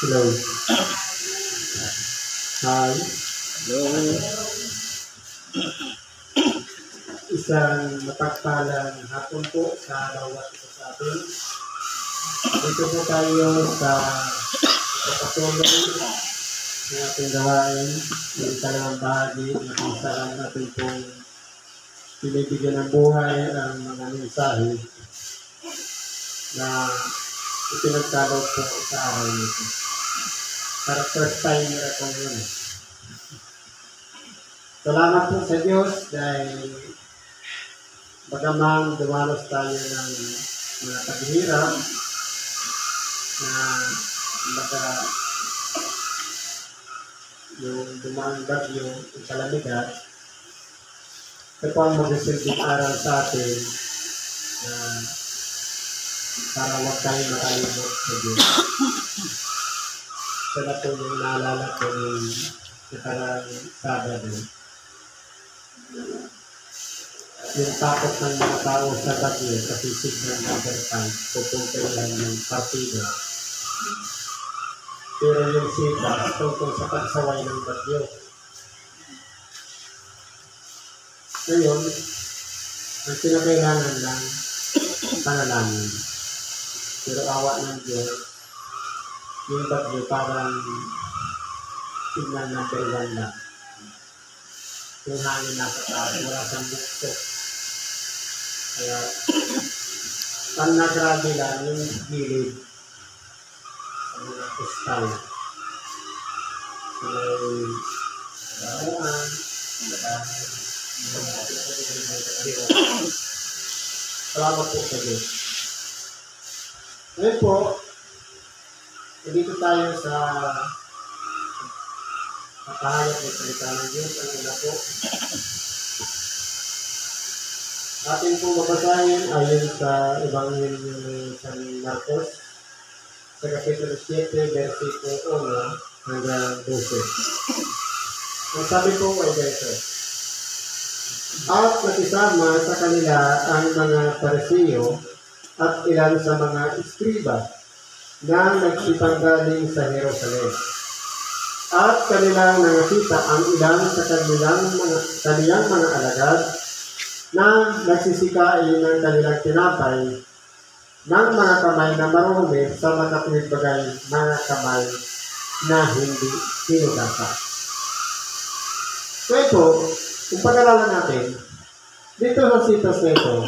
Hello. Hi. Hello. Isang mapagpalang hapon po sa bawat isa sa atin. Dito po tayo sa pagpatuloy ng ating gawain. Yung talagang bahagi na kung saan natin pong binibigyan ng buhay ang mga mensahe na ipinagkalog po sa araw nito. Para first time na akong yun. Salamat po sa Diyos dahil bagamang dumalos tayo ng mga paghihirap na baga yung dumaan bagyo, yung kalamidad, ito po ang magsisilbing aral sa atin para huwag tayong makalimot sa Diyos. Ito na po yung naalala ko yung nakarang Sabado. Yung takot ng mga tao sa bagyo kasi signal number 5, pupunta lang ng partido. Pero yung sita, tungkol sa pagsaway ng bagyo. Ngayon, ang pinakailangan lang, panalangin. Pero awa ng Diyos, yung bagyo parang signal number 1 lang. Yung hangin nasa taas, wala siyang bukso. Kaya, ang nagrabe lang yung gilid sa mga kustal. Sa may daan, salamat po sa Diyos. Ngayon po, dito tayo sa pagkahayag ng salita ng Diyos. Ang una po, atin po mabasahin ayon sa Ebanghelyo ni San Marcos sa Kapitulo 7, versikulo 1 hanggang 12. Ang sabi po ay ganito: at nakisama sa kanila ang mga Pariseo at ilan sa mga iskriba na nagsipanggaling sa Jerusalem. At kanilang nakita ang ilan sa kanilang mga alagad na nagsisikain ng kanilang tinapay ng mga kamay na marumi sa makatuwid bagay mga kamay na hindi sinugasan. So ito, kung pag-aralan natin, dito sa sitas na ito,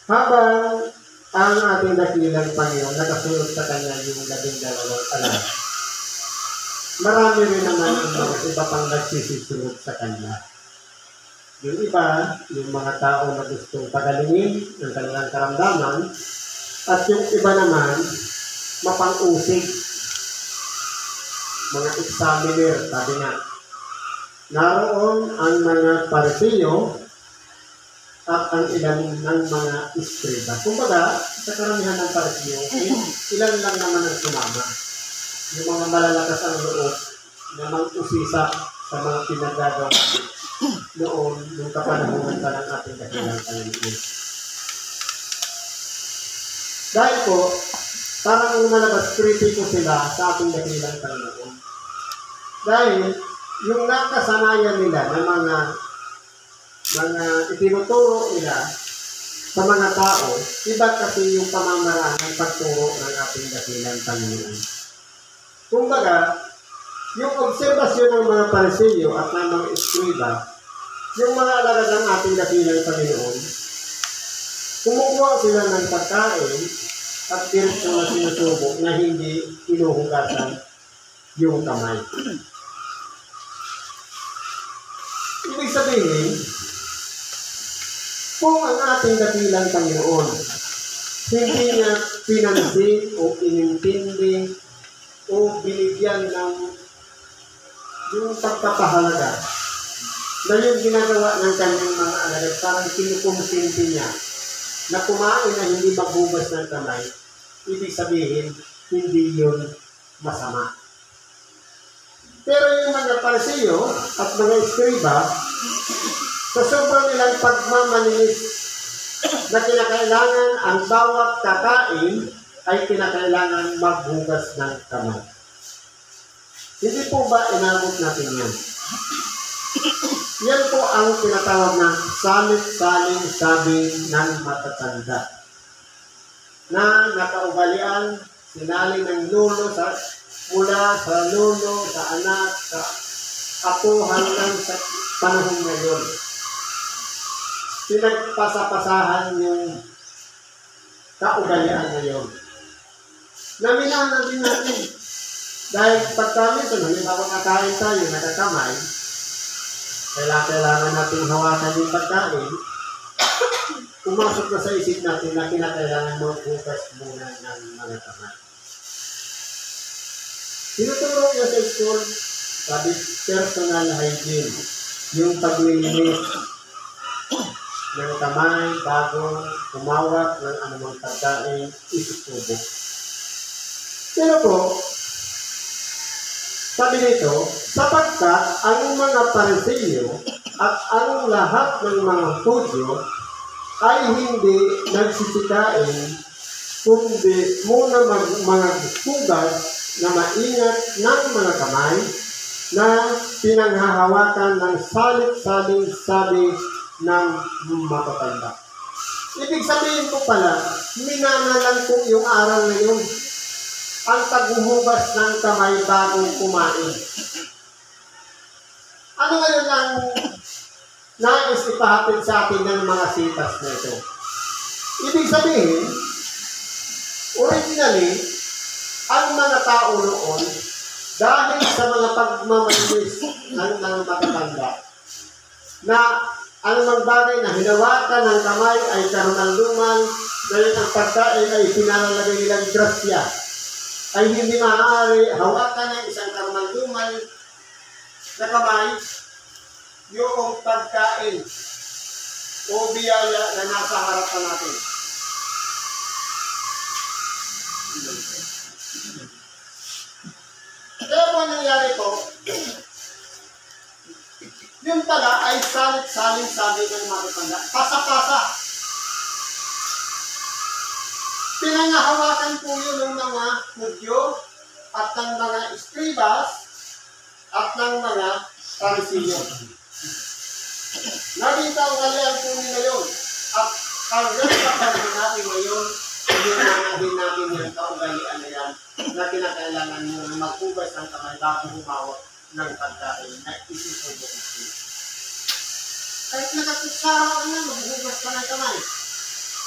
habang ang ating dakilang Panginoon nakasunod sa kanya yung 12 alam, marami rin naman ang mga iba pang nagsisisunod sa kanya. Yung iba, yung mga tao na gustong pagalingin ang kanilang karamdaman, at yung iba naman, mapang-usig. Mga examiner, sabi nga. Naroon ang mga Pariseo at ang ilan ng mga iskriba. Kumbaga, sa karamihan ng Pariseo, ilan lang naman ang sumama. Yung mga malalakas ang loob na mang-usisa sa mga pinagagawa noon yung kapanahunan pa ng ating dakilang Panginoon. Dahil po, parang lumalabas kritiko sila sa ating dakilang Panginoon. Dahil yung nakasanayan nila ng mga itinuturo nila sa mga tao, iba kasi yung pamamaraan ng pagturo ng ating dakilang Panginoon. Kumbaga, yung obserbasyon ng mga Pariseo at ng mga iskriba, yung mga alagad ng ating dakilang Panginoon, kumukuha sila ng pagkain at diretso na sinusubo na hindi hinuhugasan yung kamay. Ibig sabihin, kung ang ating dakilang Panginoon hindi niya pinansin o inintindi o binigyan ng yung pagpapahalaga na yung ginagawa ng kanyang mga alagad, parang kinukumpinti niya na kumain na hindi maghugas ng kamay, ibig sabihin, hindi yun masama. Pero yung mga Pariseo at mga iskriba, sa sobrang nilang pagmamanilis na kinakailangan ang bawat kakain ay kinakailangan maghugas ng kamay. Hindi po ba inabot natin yan? Yan po ang tinatawag na salit-saling sabi ng matatanda na nakaugalian, sinali ng lolo mula sa lolo, sa anak, sa apo hanggang sa panahon ngayon. Pinagpasapasahan yung kaugalian ngayon. Naminahan din natin. Dahil pagka minsan, halimbawa kakain tayo, nakakamay, kailangan natin hawakan yung pagkain, pumasok na sa isip natin na kinakailangan magbukas muna ng mga kamay. Tinuturo niya sa school, sabi, personal hygiene, yung paglilinis ng kamay bago tumawag ng anumang pagkain, isusubo. Pero po, sabi nito, sapagkat ang mga Pariseo at ang lahat ng mga Hudyo ay hindi nagsisikain, kundi muna mga hugas na maingat ng mga kamay na pinanghahawakan ng salit-saling sabi ng matatanda. Ibig sabihin ko pala, minanalan ko yung araw na yun. Ang paghuhugas ng kamay bago kumain. Ano ngayon ang nais ipahatid sa atin ng mga sitas na ito? Ibig sabihin, originally, ang mga tao noon, dahil sa mga pagmamalinis ng mga matatanda, na anumang bagay na hinawakan ng kamay ay karunalduman, dahil ang pagkain ay pinalalagay nilang grasya, ay hindi maaari hawakan ng isang karunalduman na kamay yung pagkain o biyaya na nasa harapan natin. Kaya po nangyari po, yun pala ay salit-saling sabi ng matatanda. Pasa-pasa. Pinangahawakan po yun ng mga Hudyo at ng mga Eskribas at ng mga Pariseo. Naging kaugalian po nila yun. At hanggang sa panahon natin ngayon, hinanahin natin yung kaugalian na yan na kinakailangan mo na maghugas ng kamay bago humawak ng pagkain na isusubo ito. Kahit nakakutsara ka na, maghugas ka ng kamay.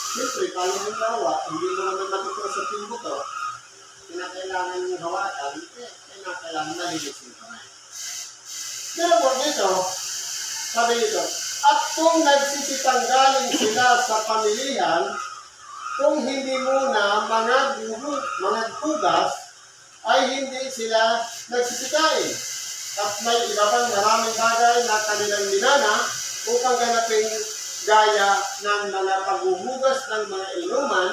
Siyempre, paano mong lawa, hindi mo naman matutuwa sa timbo to, kinakailangan yung hawakan, kinakailangan nalilis yung kamay. Pero po dito, sabi dito, at kung nagsisitanggaling sila sa pamilihan, kung hindi muna mga hugas, ay hindi sila nagsisikain. At may iba pang maraming bagay na kanilang minana upang ganapin gaya ng mga paghuhugas ng mga inuman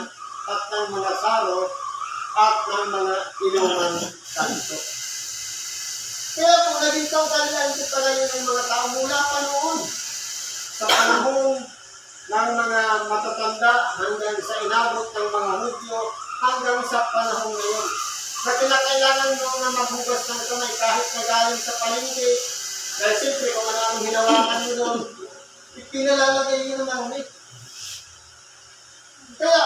at ng mga sarot at ng mga inuman santo. Kaya kung naging kaugalian ko pala yun ng mga tao mula pa noon sa panahon ng mga matatanda hanggang sa inabot ng mga Hudyo hanggang sa panahon ngayon. Na kinakailangan mo na maghugas ng kamay kahit nagaling sa palengke. Dahil siyempre kung ano ang hinawakan mo doon, ipinalalagay yun ng mahumit. Kaya,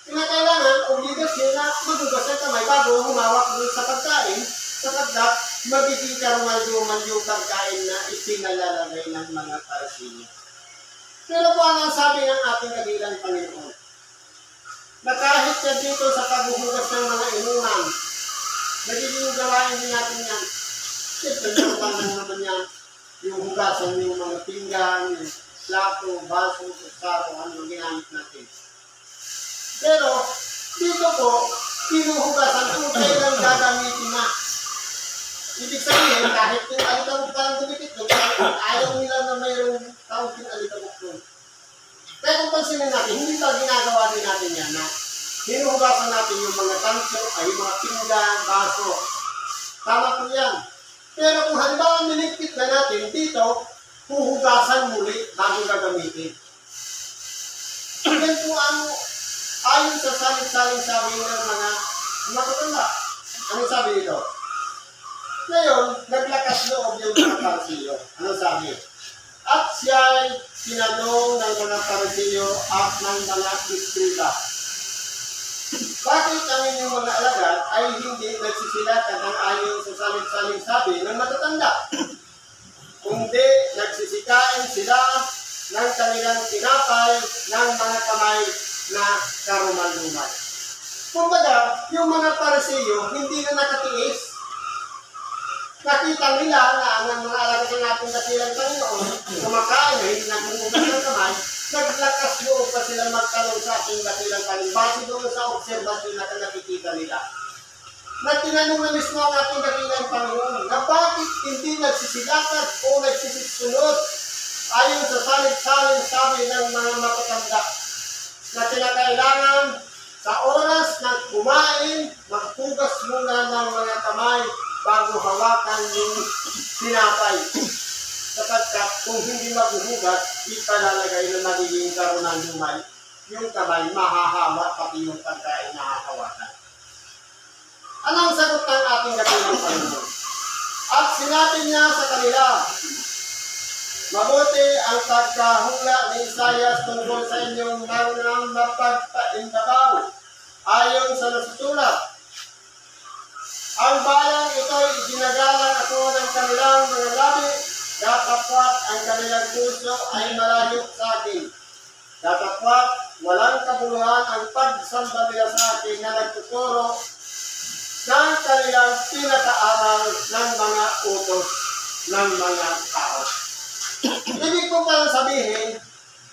kinakailangan, obligasyon na maghugas ng kamay bago humawak doon sa pagkain, sapagkat magiging karumalduman yung pagkain na ipinalalagay ng mga Pariseo. Pero po ang sabi ng ating kabilang Panginoon, na kahit na dito sa paghuhugas ng mga inuman, nagiging gawain din natin yan. Siyempre, naman yan, yung hugasan yung mga pinggan, yung plato, baso, saro, ano ginamit natin. Pero, dito po, pinuhugasan kung kailan gagamitin na. Ibig sabihin, kahit yung alitabok parang dumikit doon, ayaw nila na mayroong kaunting alitabok doon. Kaya kung pansinin natin, hindi ba ginagawa din natin yan na hinuhugasan natin yung mga tanso, ay yung mga pinggan, baso. Tama po yan. Pero kung halimbawa niligpit na natin, dito, huhugasan muli bago gagamitin. Yan po ang ayon sa saling-saling sabi ng mga matatanda. Ano sabi dito? Ngayon, naglakas loob yung mga Parisiyo. Ano sabi? At siya'y tinanong ng mga Parisiyo at ng mga Iskriba. Bakit ang inyong mga alagad ay hindi nagsisilakan ng ayon sa saling-saling sabi ng matatanda? Kundi nagsisikain sila ng kanilang tinapay ng mga kamay na karumal-dumal. Kumbaga, yung mga Parisiyo hindi na nakatiis. Nakita nila na ang mga alagad ng ating dakilang Panginoon, kumakain na hindi nagmumugas ng kamay, naglakas loob pa sila magkaroon sa ating dakilang Panginoon. Base doon sa obserbasyon na nakikita nila. Na tinanong na mismo ang ating dakilang Panginoon na bakit hindi nagsisilakat o nagsisisunod ayon sa salit-saling sabi ng mga matatanda na kinakailangan sa oras ng kumain, magpugas muna ng mga kamay bago hawakan yung tinapay. Sapagkat kung hindi maghuhugas, ipalalagay na magiging karunan lumay, yung kamay mahahawa pati yung pagkain na hahawakan. Anong sagot ng ating dakilang Panginoon? At sinabi niya sa kanila, mabuti ang pagkahula ni Isaias tungkol sa inyong mga mapagpaimbabaw ayon sa nasusulat. Ang bayang ito'y ginagalang ako ng kanilang mga labi, datapwat ang kanilang puso ay malayo sa akin. Datapwat walang kabuluhan ang pagsamba nila sa akin na nagtuturo ng kanilang pinakaaral ng mga utos ng mga tao. Ibig ko palang sabihin,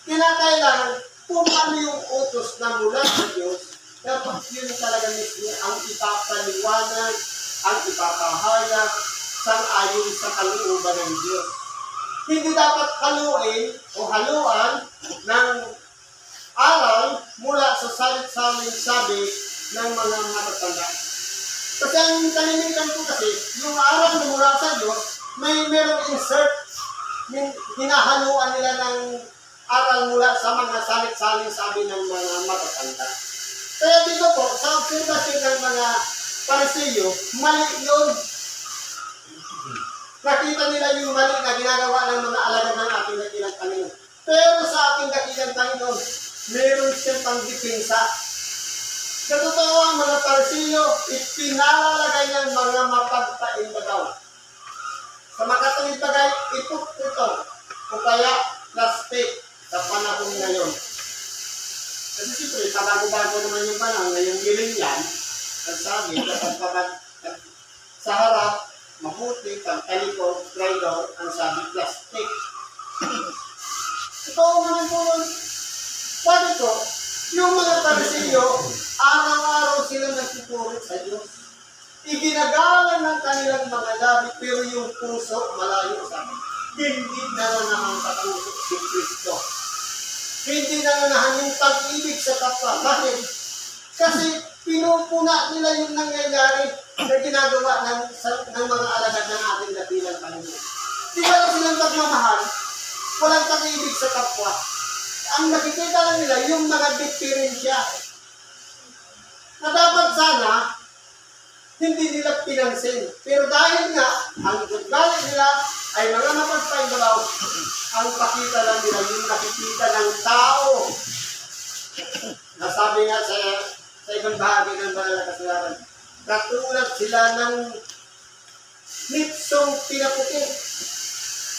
kinakailangan kung ano yung utos na mula sa Diyos, dapat yun talaga mismo ang ipapaliwanag, ang ipapahayag sang-ayon sa kalooban ng Diyos. Hindi dapat haluin o haluan ng aral mula sa salit-saling sabi ng mga matatanda. Kasi ang kalimitan ko kasi, yung aral na mula sa Diyos, merong insert, hinahaluan nila ng aral mula sa mga salit-saling sabi ng mga matatanda. Kaya dito po, sa observasyon ng mga Parisiyo, mali yun. Nakita nila yung mali na ginagawa ng mga alagad ng ating dakilang Panginoon. Pero sa ating dakilang Panginoon, meron siyang pangdepensa. Sa totoo, ang mga Parisiyo, ipinalalagay ng mga mapagpaimbagaw. Sa makatuwid bagay, ito, o kaya plastic sa panahon ngayon. Kasi siyempre, pabago-bago naman yung panahon, ngayong giling yan, nagsabi, kapag sa harap, mabuti, pag talikod, traidor, ang sabi, plastic. Ito naman po yun. Sabi ko, yung mga Parisiyo, araw-araw sila nagtuturit sa Diyos. Iginagalang ng kanilang mga labi, pero yung puso malayo sa amin. Hindi nananahan sa puso si Kristo. Hindi nananahan yung pag-ibig sa kapwa. Bakit? Kasi pinupuna nila yung nangyayari na ginagawa ng mga alagad ng ating dakilang Panginoon. Di ba lang silang pagmamahal? Walang pag-ibig sa kapwa. Ang nakikita lang nila yung mga diferensya na dapat sana hindi nila pinansin. Pero dahil nga, ang ugali nila ay mga mapagpaibalaw, ang pakita lang nila yung nakikita ng tao. Nasabi nga sa ibang bahagi ng banal na kasulatan, katulad sila ng nipsong pinaputi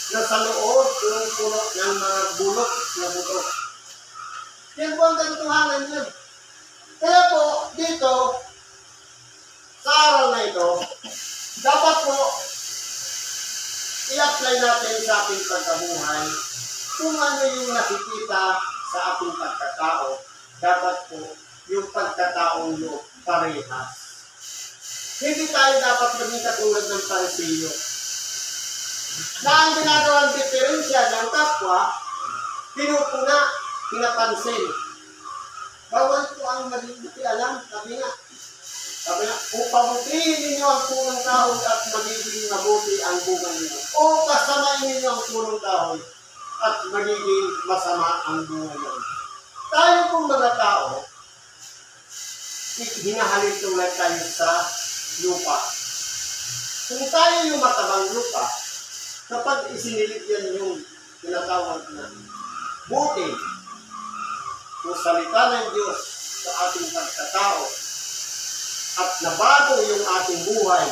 na sa loob puno ng mga bulok na buto. Yan po ang katotohanan niya. Kaya po, dito, sa araw na ito, dapat po i-apply natin sa ating pagkabuhay kung ano yung nakikita sa ating pagkatao. Dapat po yung pagkataong loob parehas. Hindi tayo dapat maging katulad ng Parisiyo na ang ginagawang diferensya ng kapwa, pinupuna, pinapansin. Bawal po ang maging alam, sabi nga, kung pabutihin ninyo ang punong kahoy at magiging mabuti ang bunga ninyo. O kasamain ninyo ang punong kahoy at magiging masama ang bunga ninyo. Tayo pong mga tao, hinahalin tulad tayo sa lupa. Kung tayo yung matabang lupa, kapag isinilig yan yung tinatawag na buti o salita ng Diyos sa ating pagkatao at nabago yung ating buhay,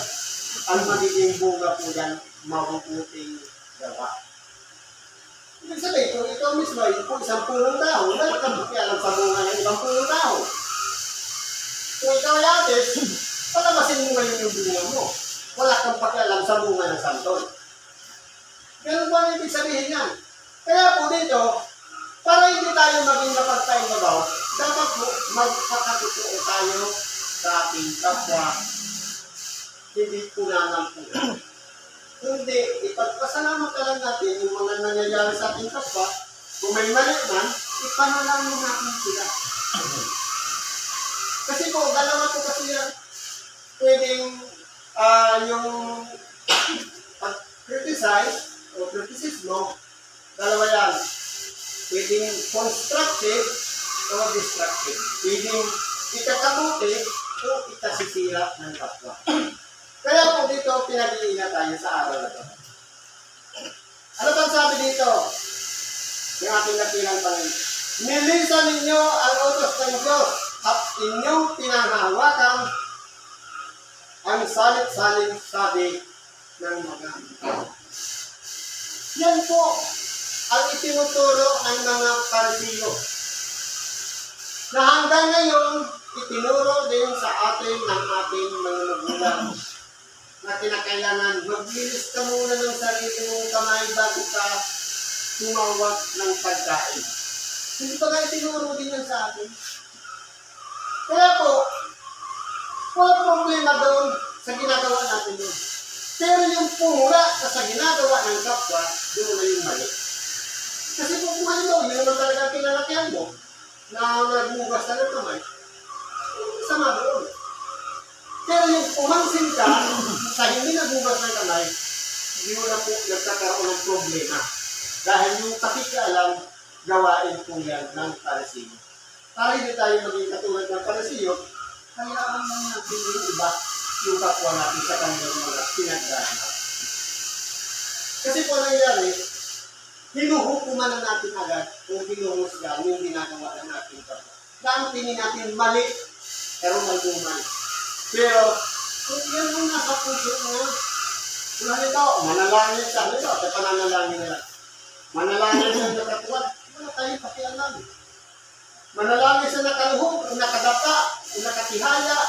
ang magiging bunga po yan, mabubuting gawa. Ibig sabihin, kung ikaw mismo ay isang pulong tao, wala kang pakialam sa bunga ng ibang pulong tao. Kung ikaw ay atis, palabasin mo ngayon yung bunga mo. Wala kang pakialam sa bunga ng santol. Ganun ba ang ibig sabihin yan? Kaya po dito, para hindi tayo maging mapagpaingabaw, dapat po magpakatotoo tayo sa ating kapwa. Hindi po nanang po. Kundi, ipagpasalamat ka lang natin yung mga nangyayari sa ating kapwa. Kung may mali man, ipanalangin natin sila. Kasi po, dalawa po kasi yan. Pwedeng yung criticize o criticismo, dalawa yan. Pwedeng constructive o destructive. Pwedeng ikakabuti o ikasisira ng kapwa. Kaya po dito, pinag-iingat tayo sa araw na ito. Ano bang sabi dito? Yung ating nakilang Panginoon. Nilisan ninyo ang utos ng Diyos at inyong pinanghahawakan ang salit-saling sabi ng mga tao. Yan po ang itinuturo ng mga Parisiyo. Na hanggang ngayon, itinuro din sa atin ng ating mga magulang na kinakailangan maglinis ka muna ng sarili mong kamay bago ka tumawag ng pagkain. Hindi pa nga itinuro din yan sa atin. Kaya po, walang problema doon sa ginagawa natin doon. Pero yung pumura sa ginagawa ng kapwa, doon na yung mali. Kasi kung halimbawa, yun naman talaga kinalakihan mo na nagmugas na ng kamay, sama doon. Pero yung pumangsin ka sa hindi nagmugas ng kamay, hindi mo na po nagkakaroon ng problema. Dahil yung pakikialam, gawain po yan ng Parisiyo. Para hindi tayo maging katulad ng Parisiyo, kailangan lang natin yung iba yung kapwa natin sa kanilang mga pinagdaanan. Kasi po nangyari, hinuhukuman na natin agad kung hinuhusgan yung ginagawa ng ating kapwa. Dahil tingin natin mali, pero malduman. Pero, kung yan ang nasa puso mo, kung halito, manalangin siya, halito, at pananalangin nila. Manalangin siya nakatuwad, wala tayong pakialam. Manalangin siya nakaluhog, o nakadapa, o nakatihaya,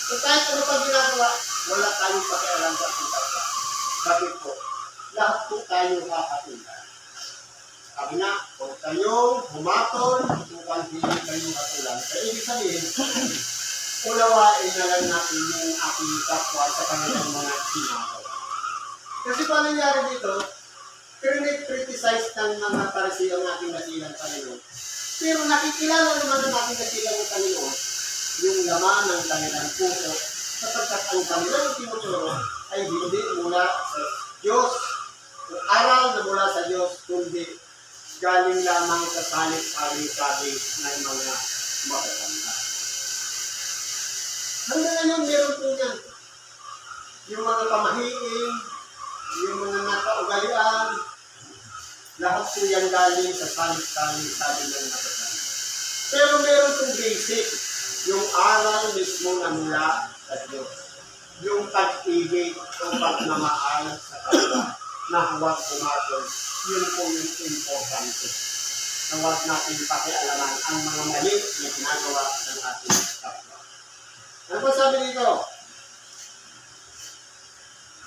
kung kahit ano pa ginagawa, wala tayong pakialam sa ating kapwa. Bakit po? Lahat po tayo kakatulad. Sabi na, huwag kayong humatol, upang hindi kayo hatulan. Kaya ibig sabihin, unawain na lang natin yung ating kapwa sa kanilang mga ginagawa. Kasi pa nangyari dito, criticize ng mga Parisiyo ang ating nasilang Panginoon. Pero nakikilala naman ng ating nasilang Panginoon yung laman ng kanilang puso sapagkat ang kanilang tinuturo ay hindi mula sa Diyos, aral na mula sa Diyos, kundi galing lamang sa salit-sabi ng mga matatanda. Hanggang ngayon, meron po yan. Yung mga pamahiin, yung mga nakaugalian, lahat po yan galing sa salit-sabi ng matatanda. Pero meron pong basic, yung aral mismo na mula sa Diyos. Yung pag-ibig o pagmamahal sa kapwa na huwag pumatol, yun po yung importante. Na huwag natin pakialaman ang mga mali na ginagawa ng ating kapwa. Ano po sabi dito?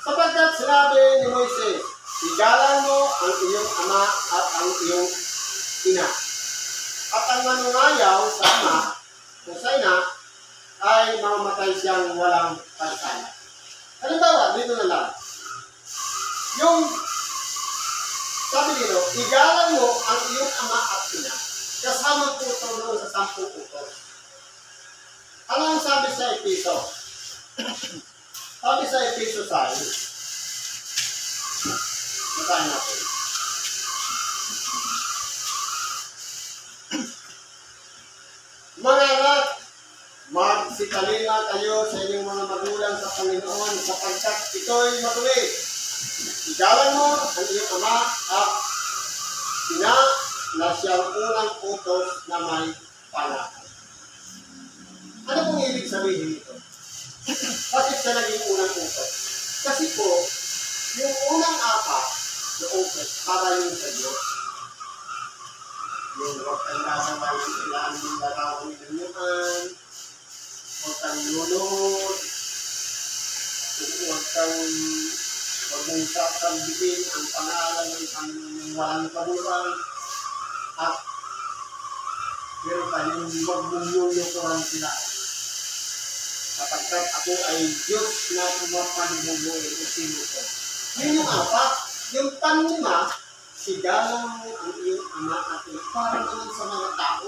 Sapagkat sinabi ni Moises, igalang mo ang iyong ama at ang iyong ina. At ang manungayaw sa ama o sa ina ay mamamatay siyang walang pagsala. Halimbawa, dito na lang. Yung sabi dito, igalang mo ang iyong ama at ina. Kasama po ito doon sa 10 utos. Ano ang sabi sa Episo? Sabi sa Episo 5, basahin natin. Mga anak, magsitalina kayo sa inyong mga magulang sa Panginoon sapagkat ito'y matuwid. Igalan mo ang iyong ama at ina na siyang unang utos na may pangalan. Ano pong ibig sabihin ito? Bakit siya naging unang utos? Kasi po, yung unang apat na utos para yung sa Diyos. Yung huwag kang gagawa ng ilaan ng larawan ng inyuan, huwag kang lulod, huwag mong sasabihin ang pangalan ng walang kaburan, at pero kanyang huwag mong luluturan sila. Sapagkat ako ay Diyos na tumapanbubuhay o sino ko. Yun yung apat. Yung panlima, sigalang mo ang iyong ama at ina. Para naman sa mga tao.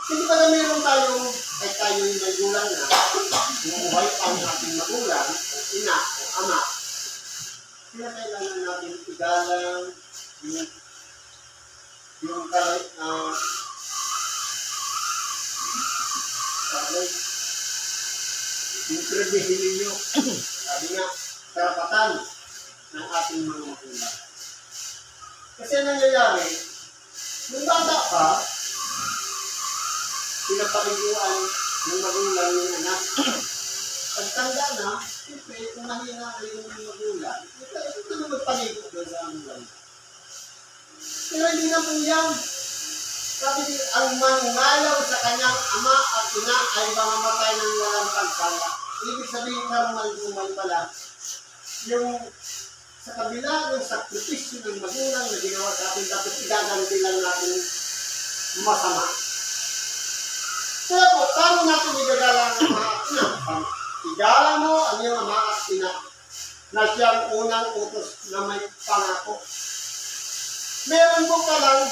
Hindi pa na meron tayong, kahit tayo yung magulang na, umuhay pa ang ating magulang, o ina, o ama. Kaya kailangan natin igalang yung pribilehiyo ninyo. Sabi nga, karapatan ng ating mga magulang. Kasi nangyayari, nung bata pa, pinapaliguan ng magulang yung anak. Pagtanda na, siyempre, kung mahina kayo ng magulang, ito na magpaligo doon sa magulang. Pero hindi na po yan. Sabi din, ang manungalaw sa kanyang ama at ina ay mamamatay ng walang pagkala. Ibig sabihin ka rumal pala, yung sa kabila ng sakripisyo ng magulang na ginawa sa atin, dapat igaganti lang natin masama. Kaya po, paano natin igagalang ang ama at ina? Igalang mo ang iyong ama at ina na siyang unang utos na may pangako. Meron po palang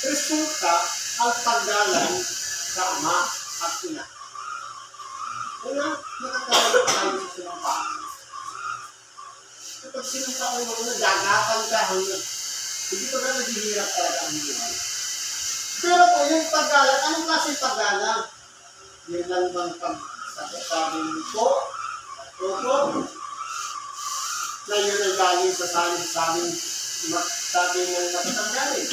resulta ang paggalang sa ama at ina. Una, nakakaroon tayo sa sinumpa. Kapag sinumpa ko mo na, dagapan ka hanggang. Hindi ko na naghihirap talaga ang buhay. Pero po, yung paggalang, anong klaseng paggalang? Yung lang bang pagsasabing po, at toto, na yun ay galing sa saling sabi ng matatanggalin.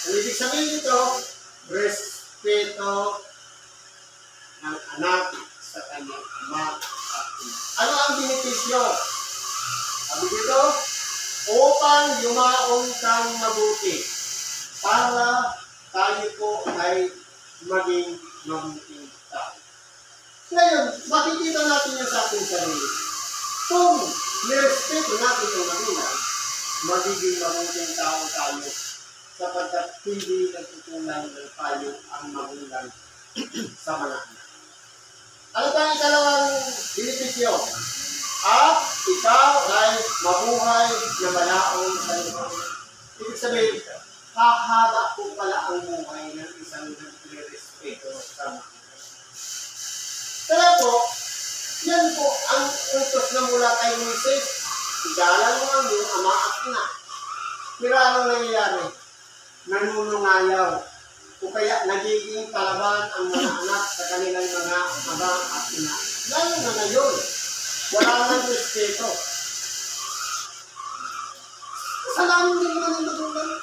Ang ibig sabihin nito, respeto ng anak sa kanyang ama at ina. Ano ang benepisyo? Sabi dito, upang yumaon kang mabuti para tayo po ay maging mabuting tao. Ngayon, makikita natin yan sa ating sarili. Kung nirespeto natin yung magulang, magiging mabuting tao tayo sapagkat hindi nagtutunan ng tayo ang magulang sa mga anak. Ano ba ang ikalawang benepisyo? At ikaw ay mabuhay na malaon sa iyo. Ibig sabihin, hahaba po pala ang buhay ng isang nagre-respeto sa magulang. Kaya po, yan po ang utos na mula kay Moises. Igalang mo ang iyong ama at ina. Pero anong nangyayari? Nanunungayaw. O kaya nagiging palaban ang mga anak sa kanilang mga ama at ina. Lalo na ngayon, wala nang respeto. Kasalanan din naman ang magulang.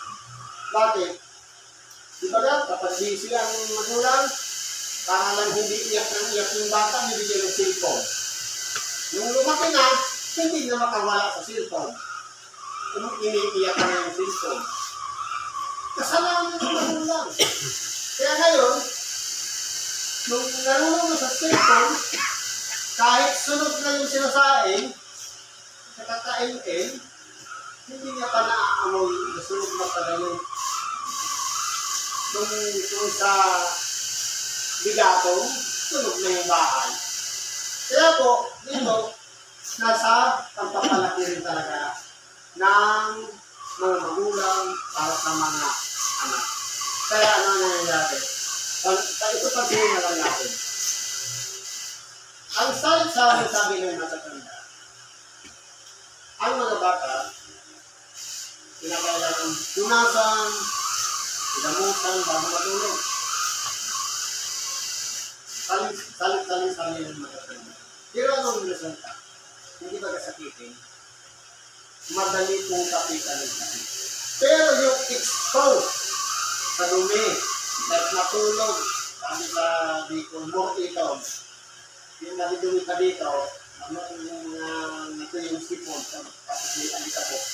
Bakit? Di ba nga, kapag busy ang magulang, para lang hindi iyak yung bata, bibigyan ng cellphone. Nung lumaki na, hindi na makawala sa cellphone. Kung iniiyak na yung cellphone. Kasalanan ng magulang. Kaya ngayon, nung narunong na sa cellphone, kahit sunod na yung sinasain, sa kakain-in, hindi niya pa naaamoy, nasunod na pala yung kung sa bigatong, sunog na yung bahay. Kaya po, dito, nasa pagpapalaki rin talaga ng mga magulang para sa mga anak. Kaya ano nangyayari? Ito pansinin na lang natin. Ang sabi ng matatanda, ang mga bata, pinakailangan tunasan, damutan bago matulog. kanilang magaganda. Pero anong resulta? Hindi ba kasakitin? Madali pong kapitan ng sakit. Pero yung expose sa dumi, like natulog, sabi sa dito, more ito, yung nakidumi ka dito, ano yung ito yung sipon, tapos may alikabok.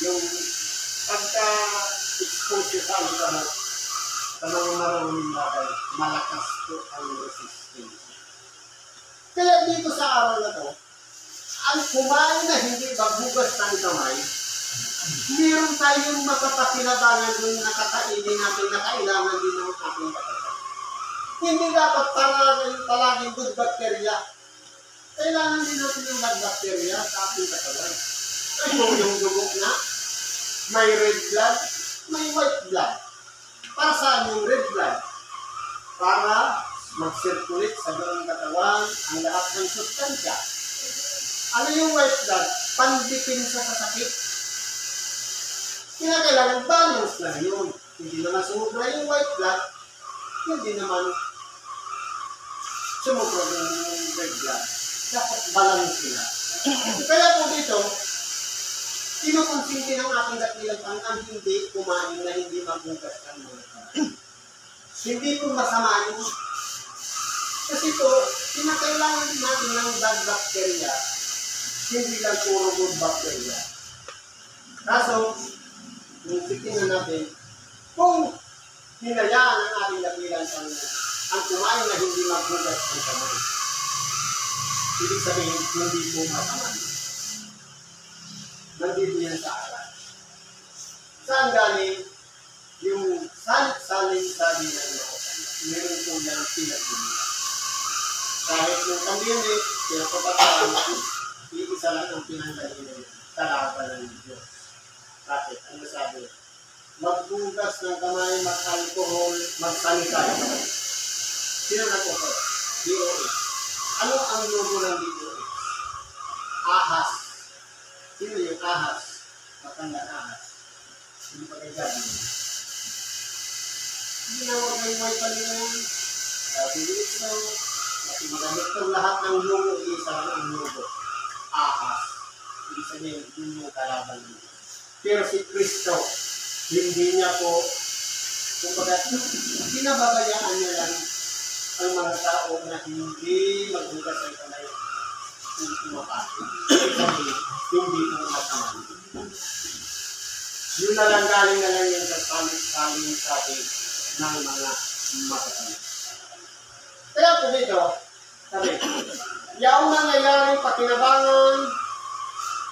Yung pagka-expose yung sa alikabok, sa mga maraming bagay, malakas po ang resistance. Kaya dito sa araw na to, ang kumain na hindi maghugas ng kamay, meron tayong makapakinabangan yung nakakainin natin na kailangan din ng ating katawan. Hindi dapat palaging good bacteria. Kailangan din natin yung bad bacteria sa ating katawan. Yung dugo na, may red blood, may white blood. Para saan yung red blood? Para mag-circulate sa buong katawan ang lahat ng sustansya. Ano yung white blood? Pandipinsa sa sakit. Kailangan balance lang yun. Hindi naman sumubra yung white blood, hindi naman sumubra yung red blood. Dapat balance sila. Kaya po dito, kinukonsinti ng ating dakilang ang hindi kumain na hindi maghugas ng mga kamay. Hindi po masama yun. Kasi po, kinakailangan natin ng bad bacteria, hindi lang puro good bacteria. Kaso, yung titingnan natin, kung hinayaan ang ating dakilang ang kumain na hindi maghugas ng kamay, ibig sabihin, hindi po masama yun. Nandito yan sa aral. Saan galing? Yung salit-saling sabi ng Nautan. Meron po yan pinagbunuhan. Kahit yung pandemic, pinapabataan, iisa lang ang pinanggalingan kalaban ng Diyos. Bakit? Ano sabi? Magbugas ng kamay, mag-alcohol, mag-sanitize. Sino nag-offer? DOH. Ano ang logo ng DOH? Ahas. Sino yung ahas? Matandang ahas. Hindi pa kayo gabi. Hindi na huwag kayong may palingan. Bilis na. Kasi magamit itong lahat ng logo, isa lang ang logo. Ahas. Ibig sabihin, yun yung kalaban niya. Pero si Kristo, hindi niya po, kumbaga, pinababayaan niya lang ang mga tao na hindi maghugas ng kamay kung tumapasok. Hindi po masama. Yun na lang galing na lang yung sa saling sabi ng mga matatanda. Kaya po dito, sabi, yung nangyayaring pakinabangan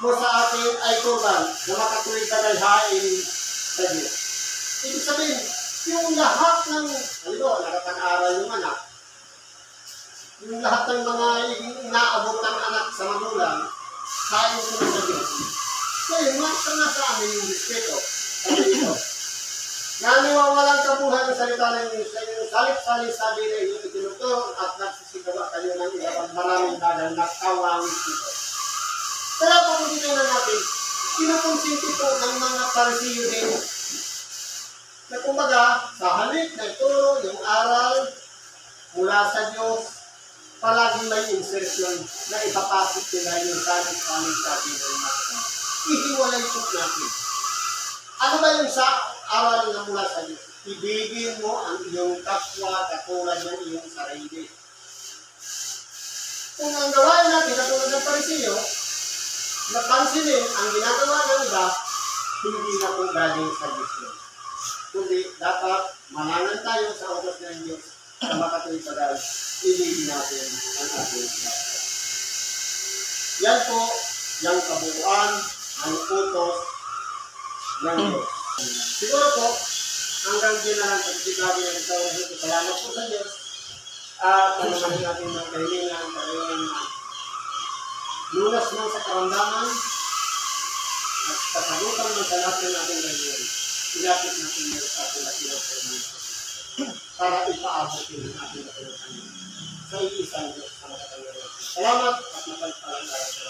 mo sa atin ay kurban na makatuwid na dalhain sa Diyos. Ibig sabihin, yung lahat ng, nakapag-aral yung anak, yung lahat ng mga inaabot ng anak sa magulang, kain ko na sa Diyos. So yun, nasa amin yung respeto. Sabi dito, naniwawalang kabuhan ng salita ng Diyos, yung salit-salit sabi na inyong itinuturo at nagsisigawa kayo ng ibang maraming bagay na kawangis dito. Kaya po kung titignan natin, kinukonsinti po ng mga Parisiyo din na kumbaga, sa halip na ituro, yung aral mula sa Diyos, palaging may insertion na ipapasok nila yung salit-salit sabi ng mga. Ihiwalay po natin. Ano ba yung sa aral na mula sa Diyos? Ibigin mo ang iyong kapwa katulad ng iyong sarili. Kung ang gawain natin katulad ng Parisiyo, napansinin ang ginagawa ng iba, hindi na po galing sa Diyos yun. Kundi dapat manangan tayo sa oras ng Diyos sa makatuwid sa dahil ibigin natin ang ating kapwa. Yan po, yung kabuuan, ang utos ng Diyos. Siguro po, hanggang din na lang pagkitabi ng ito, salamat po sa Diyos at panaman natin ng kahilingan, lunas mo sa karamdaman at kasagutan mo sa lahat ng ating kahilingan. Ilapit natin yung ating ating para ipaabot yung ating kahilingan sa iisang Diyos sa makatanggap. Salamat at mapagpalang tayo sa